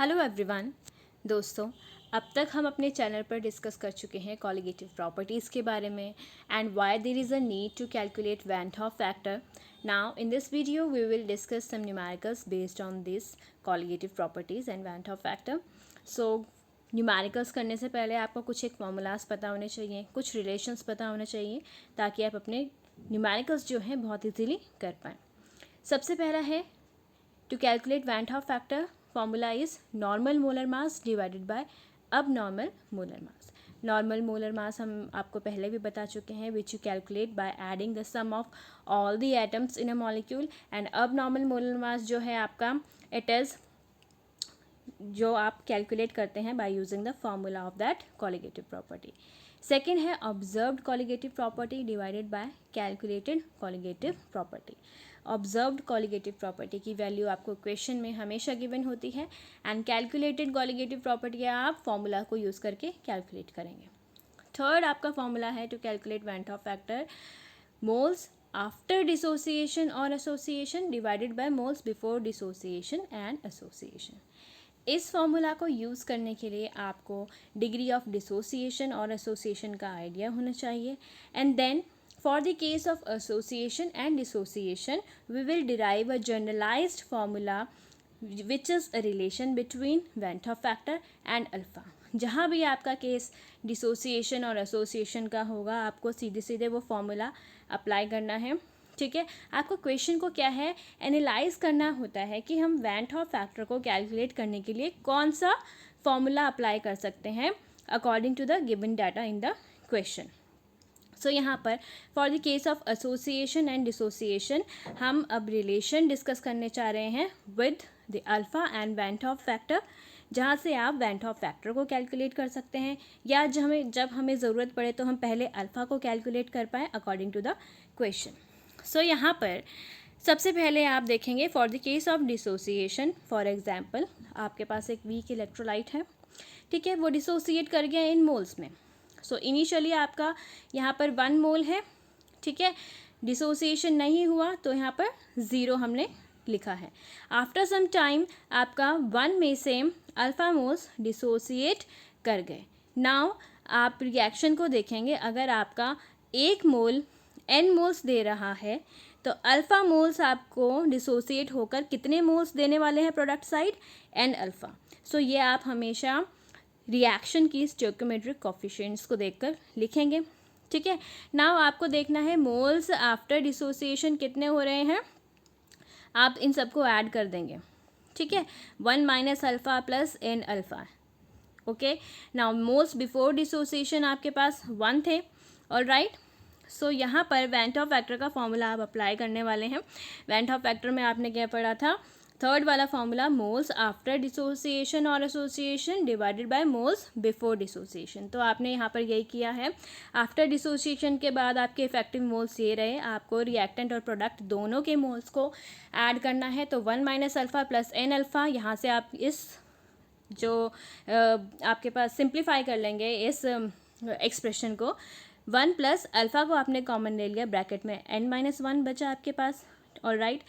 Hello everyone. दोस्तों, अब तक हम अपने चैनल पर डिस्कस कर चुके हैं कॉलिगेटिव प्रॉपर्टीज़ के बारे में and why there is a need to calculate van't Hoff factor. Now in this video we will discuss some numericals based on this colligative properties and van't Hoff factor. So न्यूमेरिकल्स करने से पहले आपको कुछ एक फॉर्मूलाज पता होने चाहिए, कुछ रिलेशंस पता होने चाहिए, ताकि आप अपने न्यूमेरिकल्स जो हैं बहुत इजीली कर पाएँ. सबसे पहला है to calculate Van Hoff factor. Formula is normal molar mass divided by abnormal molar mass. Normal molar mass हम आपको पहले भी बता चुके हैं, which you calculate by adding the sum of all the atoms in a molecule. And abnormal molar mass जो है आपका it is जो आप कैलकुलेट करते हैं by using the formula of that colligative property. Second है observed colligative property divided by calculated colligative property. Observed colligative property की value आपको क्वेश्चन में हमेशा गिवन होती है एंड कैलकुलेटेड कॉलिगेटिव प्रॉपर्टी आप फॉर्मूला को यूज़ करके कैलकुलेट करेंगे. थर्ड आपका फॉर्मूला है to calculate van't Hoff factor, moles after dissociation और association divided by moles before dissociation and association. इस फॉर्मूला को यूज़ करने के लिए आपको डिग्री ऑफ डिसोसिएशन और एसोसिएशन का आइडिया होना चाहिए. And then for the case of association and dissociation we will derive a generalised formula which is a relation between van't Hoff factor and alpha. जहाँ भी आपका केस डिसोसिएशन और association का होगा, आपको सीधे सीधे वो फॉर्मूला अप्लाई करना है. ठीक है, आपको क्वेश्चन को क्या है एनालाइज करना होता है कि हम वैन हॉफ फैक्टर को कैलकुलेट करने के लिए कौन सा फॉर्मूला अप्लाई कर सकते हैं according to the given data in the question. So यहाँ पर for the case of association and dissociation हम अब रिलेशन डिस्कस करने चाह रहे हैं with the alpha and van't Hoff factor, जहाँ से आप वैन हॉफ फैक्टर को कैलकुलेट कर सकते हैं या जब हमें ज़रूरत पड़े तो हम पहले अल्फ़ा को कैलकुलेट कर पाएँ according to the question. So यहाँ पर सबसे पहले आप देखेंगे for the case of dissociation. For example आपके पास एक वीक इलेक्ट्रोलाइट है, ठीक है, वो डिसोसिएट कर गया इन मोल्स में. सो इनिशियली आपका यहाँ पर 1 मोल है, ठीक है, डिसोसिएशन नहीं हुआ तो यहाँ पर 0 हमने लिखा है. आफ्टर सम टाइम आपका 1 में से अल्फ़ा मोल्स डिसोसिएट कर गए. नाउ आप रिएक्शन को देखेंगे, अगर आपका 1 मोल n मोल्स दे रहा है तो अल्फ़ा मोल्स आपको डिसोसिएट होकर कितने मोल्स देने वाले हैं प्रोडक्ट साइड, n अल्फ़ा. सो ये आप हमेशा रिएक्शन की स्टोइकियोमेट्रिक कोफिशिएंट्स को देखकर लिखेंगे. ठीक है, नाउ आपको देखना है मोल्स आफ्टर डिसोसिएशन कितने हो रहे हैं, आप इन सबको ऐड कर देंगे. ठीक है, 1 minus alpha plus n alpha. Okay, now moles before dissociation आपके पास 1 थे. ऑल राइट, सो यहाँ पर वैन हॉफ फैक्टर का फॉर्मूला आप अप्लाई करने वाले हैं. वैन हॉफ फैक्टर में आपने क्या पढ़ा था, थर्ड वाला फॉर्मूला, मोल्स आफ्टर डिसोसिएशन और association divided by moles before dissociation. तो आपने यहाँ पर यही किया है. आफ्टर डिसोसिएशन के बाद आपके इफेक्टिव मोल्स ये रहे, आपको रिएक्टेंट और प्रोडक्ट दोनों के मोल्स को ऐड करना है. तो 1 minus alpha plus n alpha, यहाँ से आप इस जो आपके पास सिंप्लीफाई कर लेंगे इस एक्सप्रेशन को. 1 प्लस अल्फ़ा को आपने कॉमन ले लिया, ब्रैकेट में n माइनस 1 बचा आपके पास. और राइट,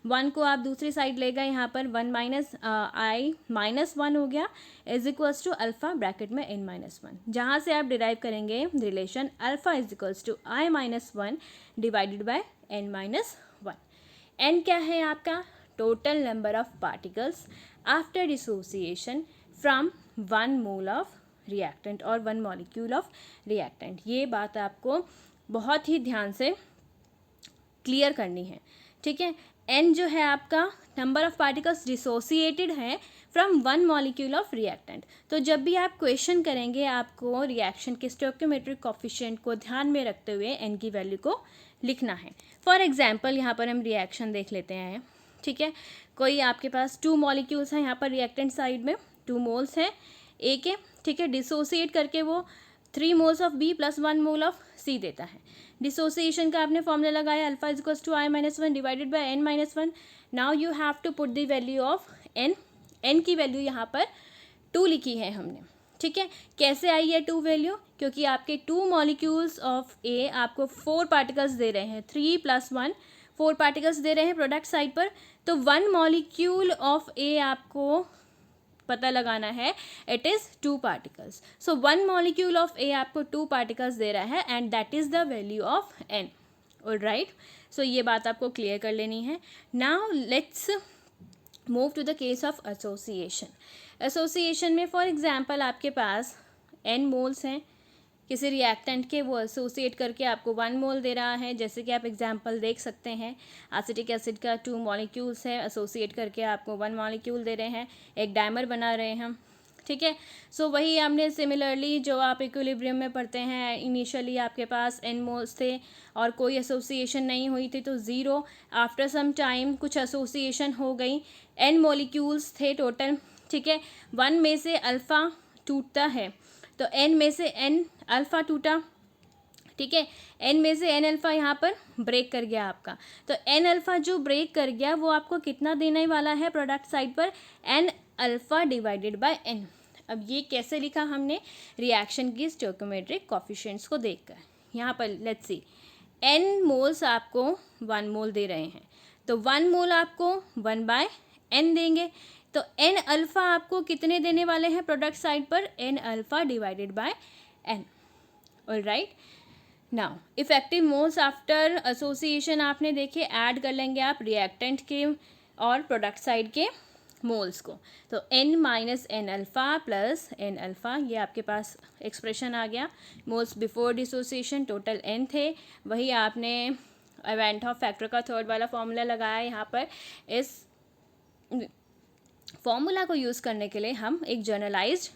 1 को आप दूसरी साइड ले गए, यहाँ पर 1 माइनस आई माइनस 1 हो गया is equals to alpha bracket में n माइनस 1, जहाँ से आप डिराइव करेंगे relation alpha is equals to I minus 1 divided by n minus 1. n क्या है आपका, total number of particles after dissociation from 1 mole of reactant और 1 मॉलिक्यूल ऑफ रिएक्टेंट. ये बात आपको बहुत ही ध्यान से क्लियर करनी है. ठीक है, n जो है आपका नंबर ऑफ पार्टिकल्स डिसोसिएटेड हैं फ्रॉम 1 मॉलिक्यूल ऑफ रिएक्टेंट. तो जब भी आप क्वेश्चन करेंगे आपको रिएक्शन के स्टोइकियोमेट्रिक कोफिशिएंट को ध्यान में रखते हुए n की वैल्यू को लिखना है. फॉर एग्जाम्पल यहाँ पर हम रिएक्शन देख लेते हैं. ठीक है, कोई आपके पास 2 मॉलिक्यूल्स हैं यहाँ पर रिएक्टेंट साइड में, 2 मोल्स हैं ए के. ठीक है, डिसोसिएट करके वो 3 moles of B plus 1 mole of C देता है. डिसोसिएशन का आपने फॉर्मूला लगाया, alpha is equals to I minus 1 divided by n minus 1. Now you have to put the value of n. n की वैल्यू यहाँ पर 2 लिखी है हमने. ठीक है, कैसे आई है 2 वैल्यू, क्योंकि आपके 2 मॉलिक्यूल्स ऑफ ए आपको 4 पार्टिकल्स दे रहे हैं, 3 प्लस 1 4 पार्टिकल्स दे रहे हैं प्रोडक्ट साइड पर. तो 1 मॉलिक्यूल ऑफ ए आपको पता लगाना है, it is 2 particles. So 1 molecule of A आपको 2 पार्टिकल्स दे रहा है and that is the value of N. Alright, so ये बात आपको क्लियर कर लेनी है. Now let's move to the case of association. Association में फॉर एग्जांपल आपके पास n मोल्स हैं किसी रिएक्टेंट के, वो एसोसिएट करके आपको 1 मोल दे रहा है. जैसे कि आप एग्जांपल देख सकते हैं, एसिटिक एसिड का 2 मॉलिक्यूल्स है, एसोसिएट करके आपको 1 मॉलिक्यूल दे रहे हैं, एक डायमर बना रहे हैं हम. ठीक है, सो वही हमने सिमिलरली जो आप इक्विलिब्रियम में पढ़ते हैं, इनिशियली आपके पास n मोल्स थे और कोई एसोसिएशन नहीं हुई थी तो 0. आफ्टर सम टाइम कुछ एसोसिएशन हो गई, n मॉलिक्यूल्स थे टोटल. ठीक है, 1 में से अल्फ़ा टूटता है तो n में से n अल्फ़ा टूटा. ठीक है, n में से n अल्फ़ा यहाँ पर ब्रेक कर गया आपका, तो n अल्फ़ा जो ब्रेक कर गया वो आपको कितना देने वाला है प्रोडक्ट साइड पर, n alpha divided by n. अब ये कैसे लिखा हमने, रिएक्शन की स्टोइकोमेट्रिक कोफिशिएंट्स को देखकर. यहाँ पर लेट्स सी, n मोल्स आपको 1 मोल दे रहे हैं तो 1 मोल आपको 1/n देंगे. तो n अल्फ़ा आपको कितने देने वाले हैं प्रोडक्ट साइड पर, n alpha divided by n. Alright, now effective moles after association आपने देखे, ऐड कर लेंगे आप रिएक्टेंट के और प्रोडक्ट साइड के मोल्स को. तो n minus N alpha plus N alpha, ये आपके पास एक्सप्रेशन आ गया. Moles before dissociation total n थे, वही आपने इवेंट ऑफ फैक्टर का थर्ड वाला फॉर्मूला लगाया. यहाँ पर इस फॉर्मूला को यूज़ करने के लिए हम एक जनरलाइज्ड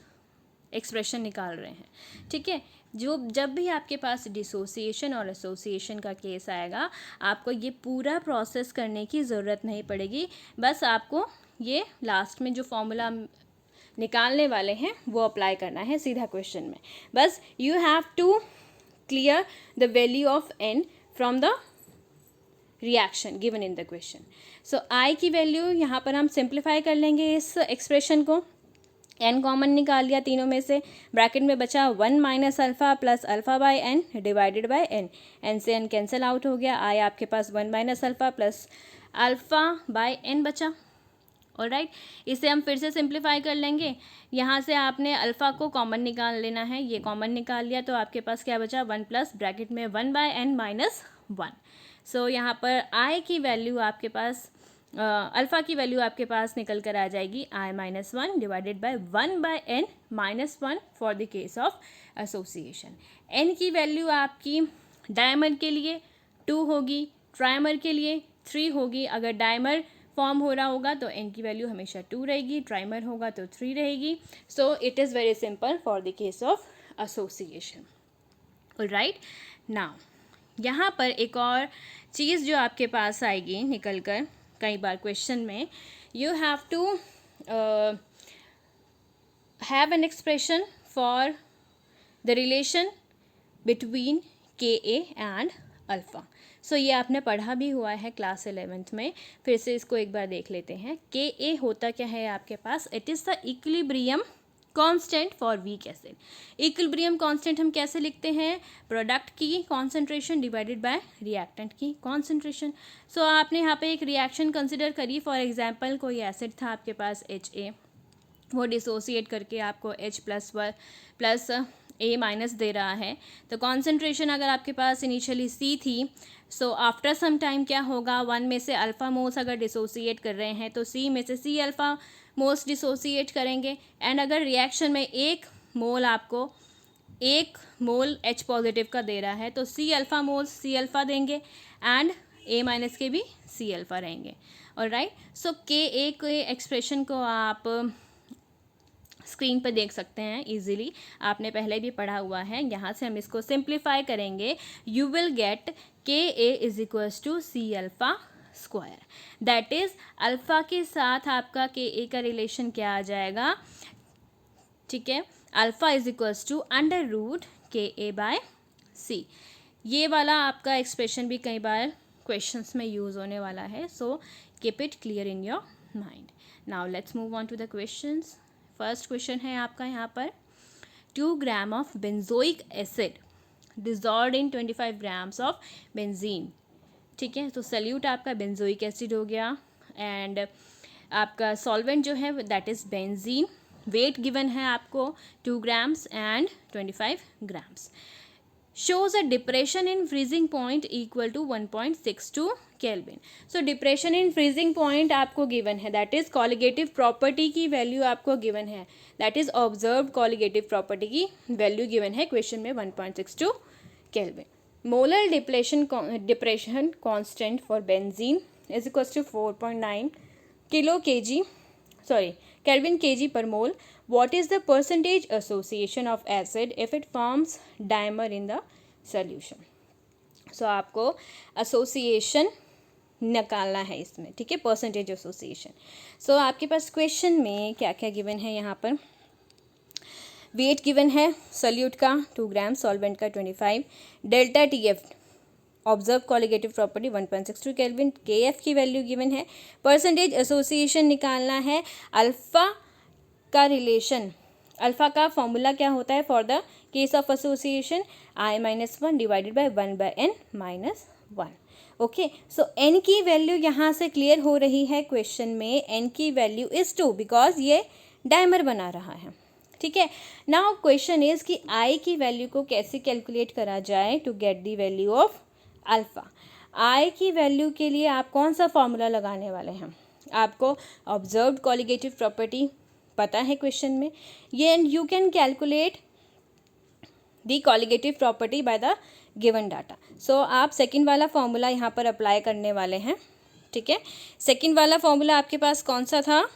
एक्सप्रेशन निकाल रहे हैं. ठीक है, जब भी आपके पास डिसोसिएशन और एसोसिएशन का केस आएगा, आपको ये पूरा प्रोसेस करने की ज़रूरत नहीं पड़ेगी. बस आपको ये लास्ट में जो फॉर्मूला निकालने वाले हैं वो अप्लाई करना है सीधा क्वेश्चन में. बस you have to clear the value of n from the reaction given in the question. So I की वैल्यू यहाँ पर हम सिंप्लीफाई कर लेंगे इस एक्सप्रेशन को. n कॉमन निकाल लिया तीनों में से, ब्रैकेट में बचा 1 minus alpha plus alpha by n divided by n. n से n कैंसिल आउट हो गया, I आपके पास 1 minus alpha plus alpha by n बचा. ऑलराइट, इसे हम फिर से सिंप्लीफाई कर लेंगे. यहाँ से आपने अल्फ़ा को कॉमन निकाल लेना है, ये कॉमन निकाल लिया तो आपके पास क्या बचा, 1 प्लस ब्रैकेट में 1 बाई n माइनस 1. सो यहाँ पर I की वैल्यू आपके पास, अल्फ़ा की वैल्यू आपके पास निकल कर आ जाएगी I minus 1 divided by 1 by n minus 1 for the case of association. n की वैल्यू आपकी डायमर के लिए 2 होगी, ट्राइमर के लिए 3 होगी. अगर डायमर फॉर्म हो रहा होगा तो n की वैल्यू हमेशा 2 रहेगी, ट्राइमर होगा तो 3 रहेगी. So it is very simple for the case of association. Alright, now यहाँ पर एक और चीज़ जो आपके पास आएगी निकल कर कई बार क्वेश्चन में, you have to have an expression for the relation between K A and alpha. सो ये आपने पढ़ा भी हुआ है क्लास 11th में, फिर से इसको एक बार देख लेते हैं. के ए होता क्या है आपके पास, it is the equilibrium constant for weak acid. Equilibrium constant हम कैसे लिखते हैं, प्रोडक्ट की कॉन्सेंट्रेशन डिवाइडेड बाय रिएक्टेंट की कॉन्सेंट्रेशन. सो आपने यहाँ पे एक रिएक्शन कंसिडर करी. फॉर एग्जांपल कोई एसिड था आपके पास HA, वो डिसोसिएट करके आपको H प्लस A माइनस दे रहा है. तो कॉन्सेंट्रेशन अगर आपके पास इनिशियली C थी, सो आफ्टर सम टाइम क्या होगा, 1 में से अल्फ़ा मोल्स अगर डिसोसिएट कर रहे हैं तो C में से C अल्फ़ा मोल्स डिसोसिएट करेंगे. एंड अगर रिएक्शन में 1 मोल आपको 1 मोल H पॉजिटिव का दे रहा है तो C alpha moles C alpha देंगे एंड A माइनस के भी C अल्फ़ा रहेंगे. ऑलराइट, सो के ए के एक्सप्रेशन को आप स्क्रीन पर देख सकते हैं इजीली, आपने पहले भी पढ़ा हुआ है. यहाँ से हम इसको सिंप्लीफाई करेंगे, you will get K A is equals to C alpha square. That is alpha के साथ आपका के ए का रिलेशन क्या आ जाएगा, ठीक है, alpha is equals to under root K A bye सी. ये वाला आपका एक्सप्रेशन भी कई बार क्वेश्चंस में यूज़ होने वाला है. So keep it clear in your mind. Now let's move on to the questions. First question है आपका यहाँ पर, 2 gram of benzoic acid dissolved in 25 grams of benzene. ठीक है, तो सल्यूट आपका बेंजोइक एसिड हो गया एंड आपका सॉल्वेंट जो है that is benzene, wait given है आपको 2 grams and 25 grams. Shows a depression in freezing point equal to 1.62 Kelvin. So depression in freezing point आपको given है, that is colligative property की value आपको given है, that is observed colligative property की value given है question में 1.62 Kelvin. Molar depression constant for benzene is equals to 4.9 Kelvin kg per mole. What is the percentage association of acid if it forms dimer in the solution? So आपको association निकालना है इसमें, ठीक है, percentage association. सो आपके पास question में क्या क्या गिवन है, यहाँ पर वेट गिवन है सल्यूट का 2 ग्राम, सॉल्वेंट का 25, delta T F observe colligative property 1.62 kelvin, के एफ की वैल्यू गिवन है, परसेंटेज एसोसिएशन निकालना है, अल्फ़ा का रिलेशन, अल्फ़ा का फॉर्मूला क्या होता है for the case of association, i-1 divided by 1/n-1. Okay, so n की वैल्यू यहाँ से क्लियर हो रही है क्वेश्चन में, n की वैल्यू इज़ 2 बिकॉज ये डायमर बना रहा है, ठीक है. नाउ क्वेश्चन इज कि i की वैल्यू को कैसे कैलकुलेट करा जाए to get the value of alpha. i की वैल्यू के लिए आप कौन सा फॉर्मूला लगाने वाले हैं, आपको ऑब्जर्व्ड कॉलिगेटिव प्रॉपर्टी पता है क्वेश्चन में, ये you can calculate the colligative property by the given data. So आप सेकंड वाला फॉर्मूला यहाँ पर अप्लाई करने वाले हैं, ठीक है. सेकंड वाला फॉर्मूला आपके पास कौन सा था,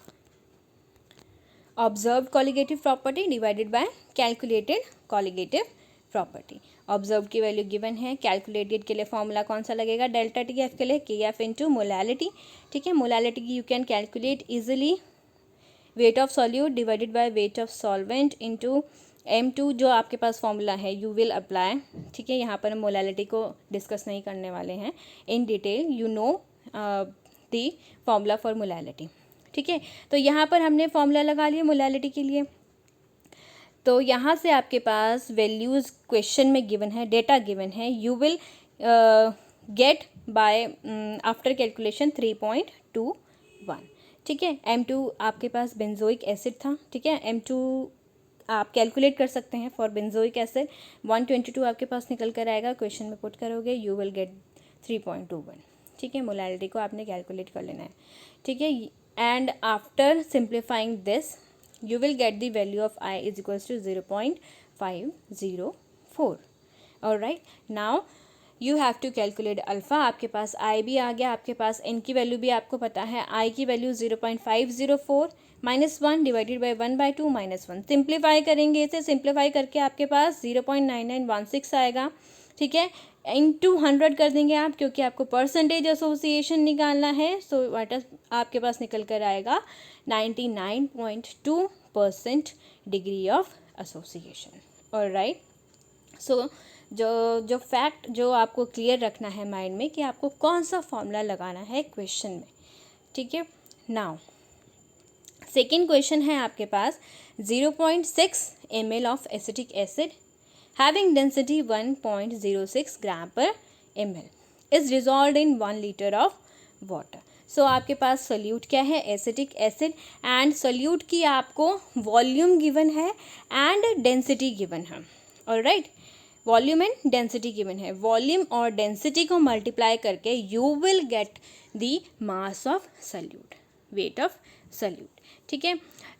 observed colligative property divided by calculated colligative property. Observe की वैल्यू गिवन है, कैलकुलेटेड के लिए फॉर्मूला कौन सा लगेगा, डेल्टा टी एफ के लिए के एफ इंटू मोलैलिटी, ठीक है. मोलैलिटी की you can calculate easily, weight of solute divided by weight of solvent into m2 जो आपके पास फॉर्मूला है यू विल अप्लाई, ठीक है. यहाँ पर हम मोलैलिटी को डिस्कस नहीं करने वाले हैं in detail, you know the formula for molality, ठीक है. तो यहाँ पर हमने फॉर्मूला लगा लिया मोलैलिटी के लिए. तो यहाँ से आपके पास वैल्यूज़ क्वेश्चन में गिवन है, डेटा गिवन है, you will get by after calculation 3.21, ठीक है. m2 आपके पास बेंजोइक एसिड था, ठीक है. m2 आप कैलकुलेट कर सकते हैं फॉर बेंजोइक एसिड, 122 आपके पास निकल कर आएगा, क्वेश्चन में पुट करोगे यू विल गेट 3.21, ठीक है. मोलैलिटी को आपने कैलकुलेट कर लेना है, ठीक है. And after simplifying this you will get the value of I is equals to 0.504. all right, now you have to calculate alpha. आपके पास I भी आ गया, आपके पास n की वैल्यू भी आपको पता है, I की वैल्यू 0.504 -1 डिवाइडेड बाई 1/2 -1. सिंप्लीफाई करेंगे, इसे सिंप्लीफाई करके आपके पास 0.9916 आएगा, ठीक है. इंटू 100 कर देंगे आप, क्योंकि आपको परसेंटेज एसोसिएशन निकालना है. सो आपके पास निकल कर आएगा 99.2% डिग्री ऑफ एसोसिएशन. ऑलराइट, सो जो फैक्ट जो आपको क्लियर रखना है माइंड में कि आपको कौन सा फॉर्मूला लगाना है क्वेश्चन में, ठीक है. नाउ सेकेंड क्वेश्चन है आपके पास 0.6 ml of acetic acid having density 1.06 gram per ml is dissolved in 1 liter of water. So आपके पास सोल्यूट क्या है, एसिटिक एसिड, एंड सोल्यूट की आपको वॉल्यूम गिवन है एंड डेंसिटी गिवन है. Alright, volume and density given है. Volume और density को मल्टीप्लाई करके you will get the mass of solute, weight of solute, ठीक है.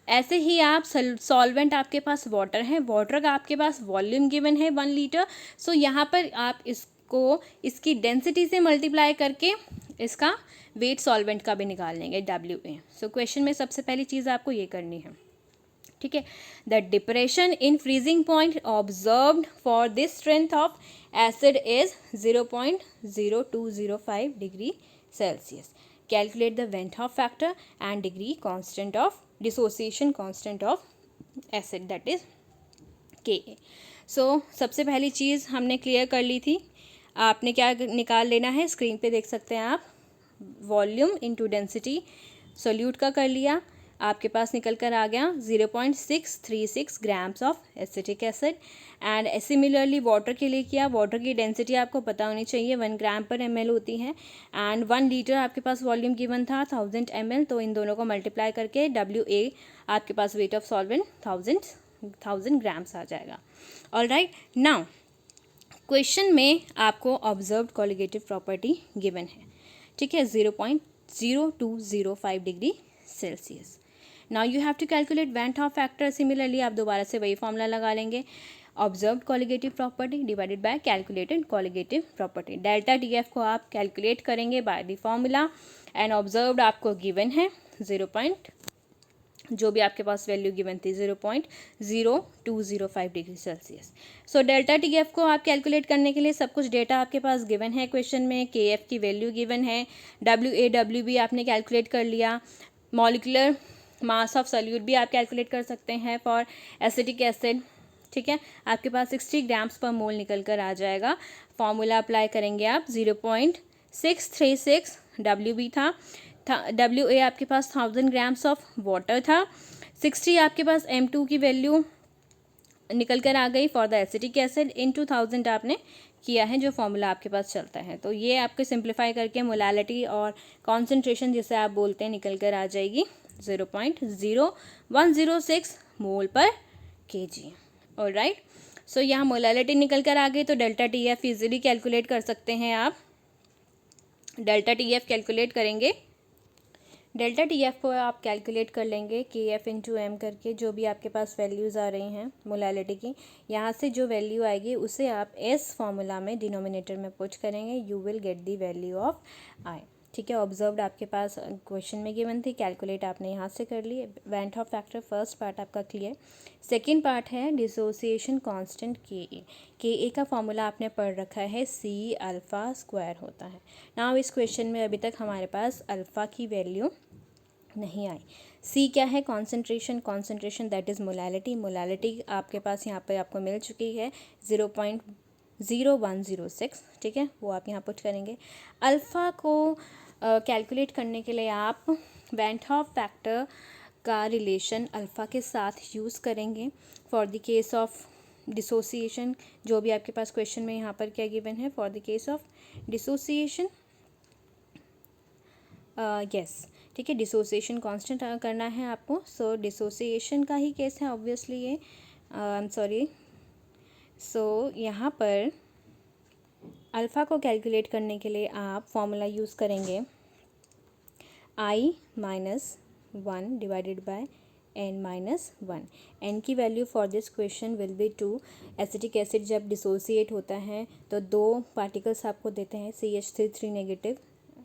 ऐसे ही आप सॉल्वेंट आपके पास वाटर है, वाटर का आपके पास वॉल्यूम गिवन है 1 लीटर. सो यहाँ पर आप इसको इसकी डेंसिटी से मल्टीप्लाई करके इसका वेट सॉल्वेंट का भी निकाल लेंगे, WA. सो क्वेश्चन में सबसे पहली चीज़ आपको ये करनी है, ठीक है. The depression in freezing point observed for this strength of acid is 0.0205 degree Celsius. Calculate the went of factor and degree constant of dissociation constant of acid, that is Ka. सो सबसे पहली चीज़ हमने क्लियर कर ली थी. आपने क्या निकाल लेना है, स्क्रीन पे देख सकते हैं आप, वॉल्यूम इनटू डेंसिटी सोल्यूट का कर लिया. आपके पास निकल कर आ गया 0.636 grams of acetic acid. And similarly water के लिए किया, वाटर की डेंसिटी आपको पता होनी चाहिए 1 ग्राम पर ml होती है। एंड 1 लीटर आपके पास वॉल्यूम गिवन था 1000 ml, तो इन दोनों को मल्टीप्लाई करके WA आपके पास वेट ऑफ सॉल्वेंट 1000 ग्राम्स आ जाएगा। ऑलराइट, नाउ क्वेश्चन में आपको ऑब्जर्व्ड कोलिगेटिव प्रॉपर्टी गिवन है, ठीक है, 0.0205 degree Celsius. Now you have to calculate van't Hoff factor. Similarly आप दोबारा से वही फॉर्मूला लगा लेंगे, observed colligative property divided by calculated colligative property. Delta TF को आप कैलकुलेट करेंगे by the formula and observed आपको गिवन है 0. जो भी आपके पास वैल्यू गिवन थी 0.0205 degree Celsius. So delta TF को आप कैलकुलेट करने के लिए सब कुछ डेटा आपके पास गिवन है क्वेश्चन में। KF की वैल्यू गिवन है, WA WB आपने कैलकुलेट कर लिया, मॉलिक्यूलर मास ऑफ सॉल्यूट भी आप कैलकुलेट कर सकते हैं फॉर एसिटिक एसिड, ठीक है। आपके पास 60 ग्राम्स पर मोल निकल कर आ जाएगा। फॉर्मूला अप्लाई करेंगे आप, 0.636 WB था, WA आपके पास 1000 ग्राम्स ऑफ वाटर था, 60 आपके पास M2 की वैल्यू निकल कर आ गई फॉर द एसिटिक एसिड, इन 2000 आपने किया है जो फॉर्मूला आपके पास चलता है। तो ये आपके सिंप्लीफाई करके मोलालिटी और कॉन्सेंट्रेशन जिसे आप बोलते हैं निकल कर आ जाएगी 0.0106 मोल पर kg। ऑलराइट, सो यहाँ मोलालिटी निकल कर आ गई, तो डेल्टा TF इजीली कैलकुलेट कर सकते हैं आप। डेल्टा TF कैलकुलेट करेंगे, डेल्टा TF को आप कैलकुलेट कर लेंगे KF इंटू M करके, जो भी आपके पास वैल्यूज़ आ रही हैं मोलालिटी की, यहाँ से जो वैल्यू आएगी उसे आप S फॉर्मूला में डिनोमिनेटर में पुट करेंगे, you will get the value of I, ठीक है। ऑब्जर्व्ड आपके पास क्वेश्चन में गिवन थी, कैलकुलेट आपने यहाँ से कर ली। Van't Hoff factor first part आपका क्लियर। सेकेंड पार्ट है डिसोसिएशन कांस्टेंट KA का फॉर्मूला आपने पढ़ रखा है, C अल्फ़ा स्क्वायर होता है। नाउ इस क्वेश्चन में अभी तक हमारे पास अल्फ़ा की वैल्यू नहीं आई। C क्या है? कॉन्सेंट्रेशन दैट इज़ मोलालिटी आपके पास यहाँ पे आपको मिल चुकी है 0.0106, ठीक है, वो आप यहाँ पुट करेंगे। अल्फ़ा को कैलकुलेट करने के लिए आप वेंट हॉफ फैक्टर का रिलेशन अल्फ़ा के साथ यूज़ करेंगे for the case of dissociation. जो भी आपके पास क्वेश्चन में यहाँ पर क्या गिवन है, for the case of dissociation, yes, ठीक है, डिसोसिएशन कांस्टेंट करना है आपको। सो डिसोसिएशन का ही केस है ऑब्वियसली ये, आई एम सॉरी। सो यहाँ पर अल्फ़ा को कैलकुलेट करने के लिए आप फॉर्मूला यूज़ करेंगे I-1 divided by n-1। n की value for this question will be 2। Acetic acid जब डिसोसिएट होता है तो दो पार्टिकल्स आपको देते हैं, CH3 negative,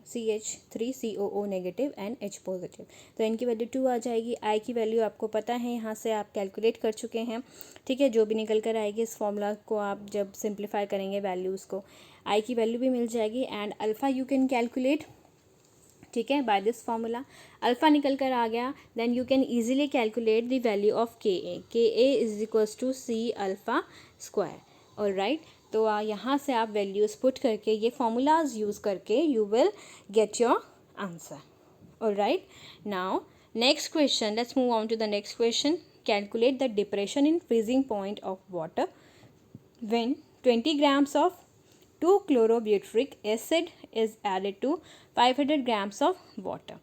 CH3COO negative and H positive, तो n की वैल्यू 2 आ जाएगी। I की वैल्यू आपको पता है, यहाँ से आप कैलकुलेट कर चुके हैं, ठीक है। जो भी निकल कर आएगी इस फॉर्मूला को आप जब सिंप्लीफाई करेंगे वैल्यूज़ को, I की वैल्यू भी मिल जाएगी। And alpha you can calculate, ठीक है, बाय दिस फॉर्मूला। अल्फ़ा निकल कर आ गया, then you can easily calculate the value of KA is equals to C alpha square. Alright, तो यहाँ से आप वैल्यूज़ पुट करके ये फॉर्मूलाज यूज़ करके you will get your answer. Alright, now next question, let's move on to the next question. Calculate the depression in freezing point of water when 20 grams of 2-chlorobutyric acid is added to 500 grams of water।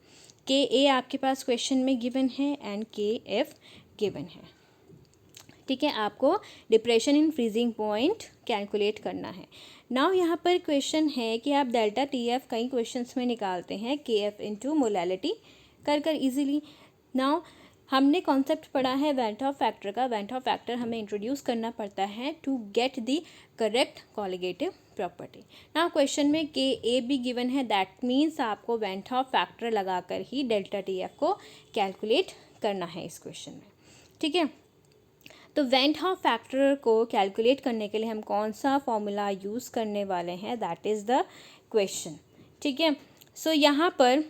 KA आपके पास question में given है and KF given है, ठीक है। आपको depression in freezing point calculate करना है। नाउ यहाँ पर क्वेश्चन है कि आप डेल्टा TF कई क्वेश्चंस में निकालते हैं KF इंटू मोलालिटी कर इजीली। नाउ हमने कॉन्सेप्ट पढ़ा है वेंट हॉफ फैक्टर का। वेंट हॉफ फैक्टर हमें इंट्रोड्यूस करना पड़ता है to get the correct colligative property. Now question में KA भी गिवन है, दैट मीन्स आपको वेंट हॉफ फैक्टर लगाकर ही डेल्टा TF को कैलकुलेट करना है इस क्वेश्चन में, ठीक है। तो वेंट हॉफ फैक्टर को कैलकुलेट करने के लिए हम कौन सा फॉर्मूला यूज़ करने वाले हैं, दैट इज़ द क्वेश्चन, ठीक है। सो यहाँ पर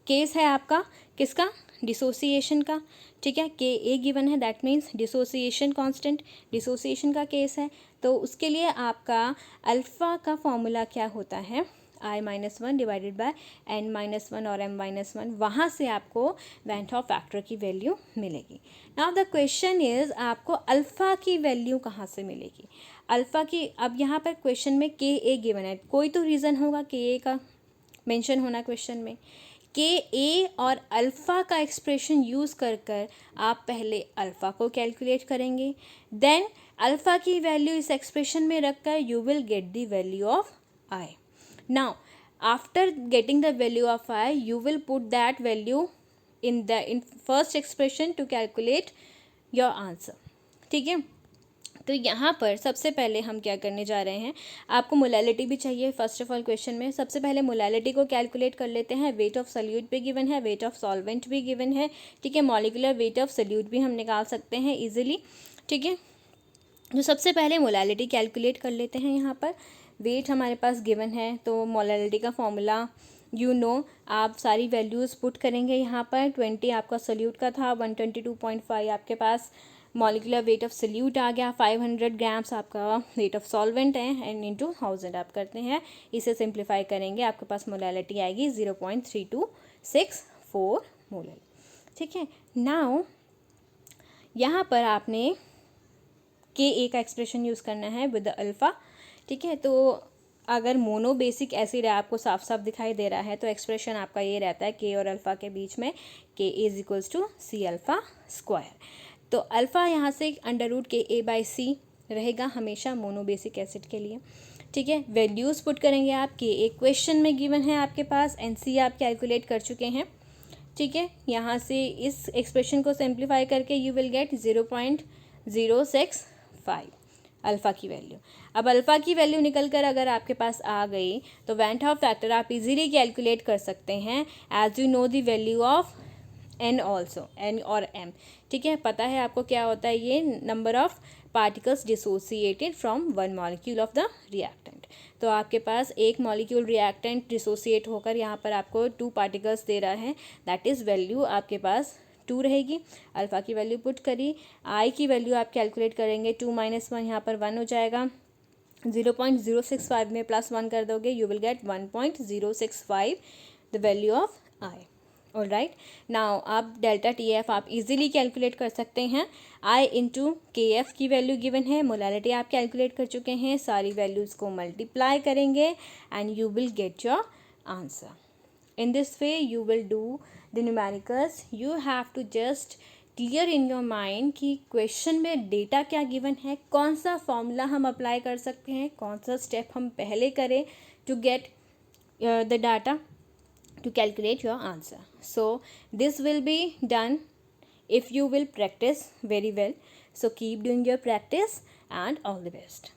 केस है आपका किसका, डिसोसिएशन का, ठीक है। KA गिवन है, that means dissociation constant, dissociation का केस है। तो उसके लिए आपका अल्फ़ा का फॉर्मूला क्या होता है, i-1 डिवाइडेड बाय n-1 और m-1, वहाँ से आपको वैन हॉफ फैक्टर की वैल्यू मिलेगी। नाउ द क्वेश्चन इज़ आपको अल्फ़ा की वैल्यू कहाँ से मिलेगी। अल्फ़ा की, अब यहाँ पर क्वेश्चन में के ए गिवन है, कोई तो रीज़न होगा के ए का मेंशन होना क्वेश्चन में। के ए और अल्फ़ा का एक्सप्रेशन यूज़ कर कर आप पहले अल्फ़ा को कैलकुलेट करेंगे, देन अल्फ़ा की वैल्यू इस एक्सप्रेशन में रख कर you will get the value of I. Now after getting the value of I you will put that value in first expression to calculate your answer. ठीक है, तो यहाँ पर सबसे पहले हम क्या करने जा रहे हैं, आपको मोलैलिटी भी चाहिए फर्स्ट ऑफ ऑल क्वेश्चन में। सबसे पहले मोलैलिटी को कैलकुलेट कर लेते हैं। वेट ऑफ सॉल्यूट भी गिवन है, वेट ऑफ सॉल्वेंट भी गिवन है। ठीक है, मॉलिक्यूलर वेट ऑफ सॉल्यूट भी हम निकाल सकते हैं इजीली। ठीक है, तो सबसे पहले मोलैलिटी कैलकुलेट कर लेते हैं। यहाँ पर वेट हमारे पास गिवन है, तो मोलैलिटी का फॉर्मूला आप सारी वैल्यूज़ पुट करेंगे। यहाँ पर 20 आपका सॉल्यूट का था, 122.5 आपके पास मॉलिक्यूलर वेट ऑफ सॉल्यूट आ गया, 500 ग्राम्स आपका वेट ऑफ सॉल्वेंट है, एंड इंटू 1000 आप करते हैं। इसे सिंप्लीफाई करेंगे, आपके पास मोलैलिटी आएगी 0.3264 मोलर। ठीक है, नाउ यहाँ पर आपने के ए का एक्सप्रेशन यूज़ करना है विद अल्फ़ा। ठीक है, तो अगर मोनो बेसिक एसिड आपको साफ साफ दिखाई दे रहा है तो एक्सप्रेशन आपका ये रहता है के और अल्फ़ा के बीच में K is equals to C alpha square. तो अल्फ़ा यहाँ से √KA/C रहेगा हमेशा मोनो बेसिक एसिड के लिए। ठीक है, वैल्यूज़ पुट करेंगे आप, के एक क्वेश्चन में गिवन है आपके पास, NC आप कैलकुलेट कर चुके हैं। ठीक है, यहाँ से इस एक्सप्रेशन को सिंप्लीफाई करके यू विल गेट 0.065 अल्फ़ा की वैल्यू। अब अल्फ़ा की वैल्यू निकल कर अगर आपके पास आ गई तो वैन हॉफ फैक्टर आप इजीली कैलकुलेट कर सकते हैं, as you know the value of N also, N और एम। ठीक है, पता है आपको क्या होता है, ये number of particles dissociated from one molecule of the reactant. तो आपके पास एक मॉलिक्यूल रिएक्टेंट डिसोसिएट होकर यहाँ पर आपको 2 पार्टिकल्स दे रहा है, दैट इज़ वैल्यू आपके पास 2 रहेगी। अल्फ़ा की वैल्यू पुट करी, आई की वैल्यू आप कैलकुलेट करेंगे, 2 - 1 यहाँ पर 1 हो जाएगा, 0.065 में +1 कर दोगे you will gate 1.065 the value of I. All right, now आप डेल्टा TF आप इजीली कैलकुलेट कर सकते हैं। I इंटू KF की वैल्यू गिवन है, मोलैलिटी आप कैलकुलेट कर चुके हैं, सारी वैल्यूज़ को मल्टीप्लाई करेंगे and you will get your answer. In this way you will do the numericals. You have to just clear in your mind कि क्वेश्चन में डेटा क्या गिवन है, कौन सा फॉर्मूला हम अप्लाई कर सकते हैं, कौन सा स्टेप हम पहले करें to get the data to calculate your answer. So this will be done if you will practice very well. So keep doing your practice and all the best.